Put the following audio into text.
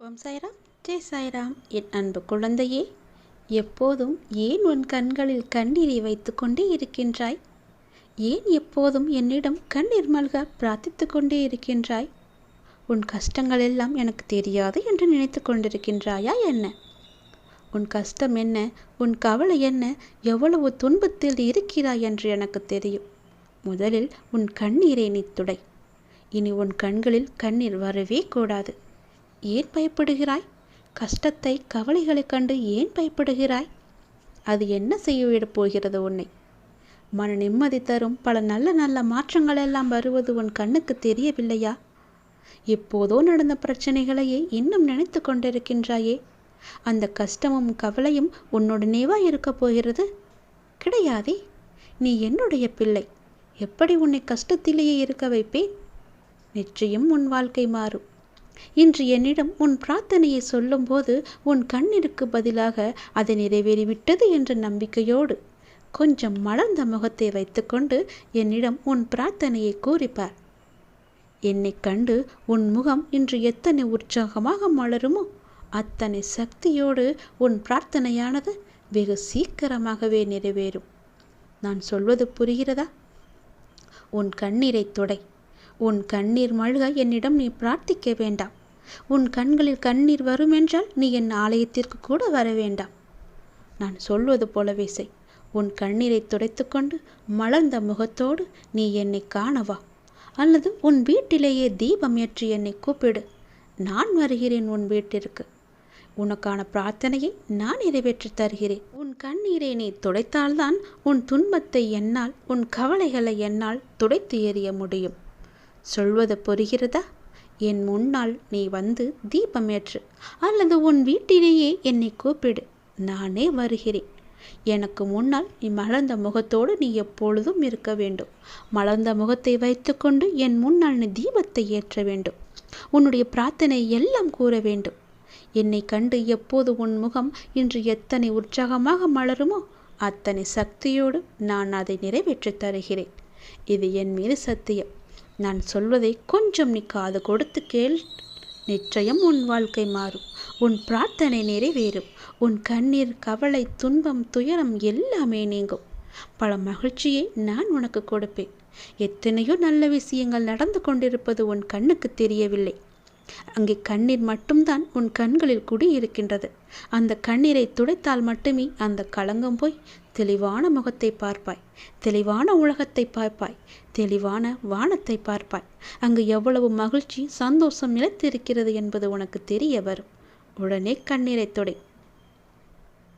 ஓம் சாய்ராம், ஜெய் சாய்ராம். என் அன்பு குழந்தையே, எப்போதும் ஏன் உன் கண்களில் கண்ணீரை வைத்து கொண்டே இருக்கின்றாய்? ஏன் எப்போதும் என்னிடம் கண்ணீர் மல்க பிரார்த்தித்து கொண்டே இருக்கின்றாய்? உன் கஷ்டங்கள் எல்லாம் எனக்கு தெரியாது என்று நினைத்து கொண்டிருக்கின்றாயா என்ன? உன் கஷ்டம் என்ன, உன் கவலை என்ன, எவ்வளவு துன்பத்தில் இருக்கிறாய் என்று எனக்கு தெரியும். முதலில் உன் கண்ணீரை நீ துடை. இனி உன் கண்களில் கண்ணீர் வரவே கூடாது. ஏன் பயப்படுகிறாய்? கஷ்டத்தை, கவலைகளை கண்டு ஏன் பயப்படுகிறாய்? அது என்ன செய்யவிடப் போகிறது உன்னை? மன நிம்மதி தரும் பல நல்ல நல்ல மாற்றங்கள் எல்லாம் வருவது உன் கண்ணுக்கு தெரியவில்லையா? எப்போதோ நடந்த பிரச்சனைகளையே இன்னும் நினைத்து கொண்டிருக்கின்றாயே. அந்த கஷ்டமும் கவலையும் உன்னுடனேவா இருக்க போகிறது? கிடையாதே. நீ என்னுடைய பிள்ளை. எப்படி உன்னை கஷ்டத்திலேயே இருக்க வைப்பேன்? நிச்சயம் உன் வாழ்க்கை மாறும். இன்று என்னிடம் உன் பிரார்த்தனையை சொல்லும்போது உன் கண்ணீருக்கு பதிலாக அது நிறைவேறிவிட்டது என்ற நம்பிக்கையோடு கொஞ்சம் மலர்ந்த முகத்தை வைத்துக்கொண்டு என்னிடம் உன் பிரார்த்தனையை கூறிப்பார். என்னை கண்டு உன் முகம் இன்று எத்தனை உற்சாகமாக மலருமோ அத்தனை சக்தியோடு உன் பிரார்த்தனையானது வெகு சீக்கிரமாகவே நிறைவேறும். நான் சொல்வது புரிகிறதா? உன் கண்ணீரை துடை. உன் கண்ணீர் மல்க என்னிடம் நீ பிரார்த்திக்க வேண்டாம். உன் கண்களில் கண்ணீர் வரும் என்றால் நீ என் ஆலயத்திற்கு கூட வர வேண்டாம். நான் சொல்வது போலவே செய். உன் கண்ணீரை துடைத்துக்கொண்டு மலர்ந்த முகத்தோடு நீ என்னை காணவா, அல்லது உன் வீட்டிலேயே தீபம் ஏற்றி என்னை கூப்பிடு. நான் வருகிறேன் உன் வீட்டிற்கு. உனக்கான பிரார்த்தனையை நான் நிறைவேற்றி தருகிறேன். உன் கண்ணீரை நீ துடைத்தால்தான் உன் துன்பத்தை என்னால், உன் கவலைகளை என்னால் துடைத்து எறிய முடியும். சொல்வது புரிகிறதா? என் முன்னால் நீ வந்து தீபமேற்று, அல்லது உன் வீட்டிலேயே என்னை கூப்பிடு. நானே வருகிறேன். எனக்கு முன்னால் நீ மலர்ந்த முகத்தோடு நீ எப்பொழுதும் இருக்க வேண்டும். மலர்ந்த முகத்தை வைத்துக்கொண்டு என் முன்னால் நீ தீபத்தை ஏற்ற வேண்டும். உன்னுடைய பிரார்த்தனை எல்லாம் கூற வேண்டும். என்னை கண்டு எப்போது உன் முகம் இன்று எத்தனை உற்சாகமாக மலருமோ அத்தனை சக்தியோடு நான் அதை நிறைவேற்றி தருகிறேன். இது என் மீது சத்தியம். நான் சொல்வதை கொஞ்சம் நீ காது கொடுத்து கேள். நிச்சயம் உன் வாழ்க்கை மாறும். உன் பிரார்த்தனை நிறைவேறும். உன் கண்ணீர், கவலை, துன்பம், துயரம் எல்லாமே நீங்கும். பல மகிழ்ச்சியை நான் உனக்கு கொடுப்பேன். எத்தனையோ நல்ல விஷயங்கள் நடந்து கொண்டிருப்பது உன் கண்ணுக்கு தெரியவில்லை. அங்கே கண்ணீர் மட்டும்தான் உன் கண்களில் குடியிருக்கின்றது. அந்த கண்ணீரை துடைத்தால் மட்டுமே அந்த களங்கம் போய் தெளிவான முகத்தை பார்ப்பாய். தெளிவான உலகத்தை பார்ப்பாய். தெளிவான வானத்தை பார்ப்பாய். அங்கு எவ்வளவு மகிழ்ச்சி, சந்தோஷம் நிலைத்திருக்கிறது என்பது உனக்கு தெரிய வரும். உடனே கண்ணீரை துடை.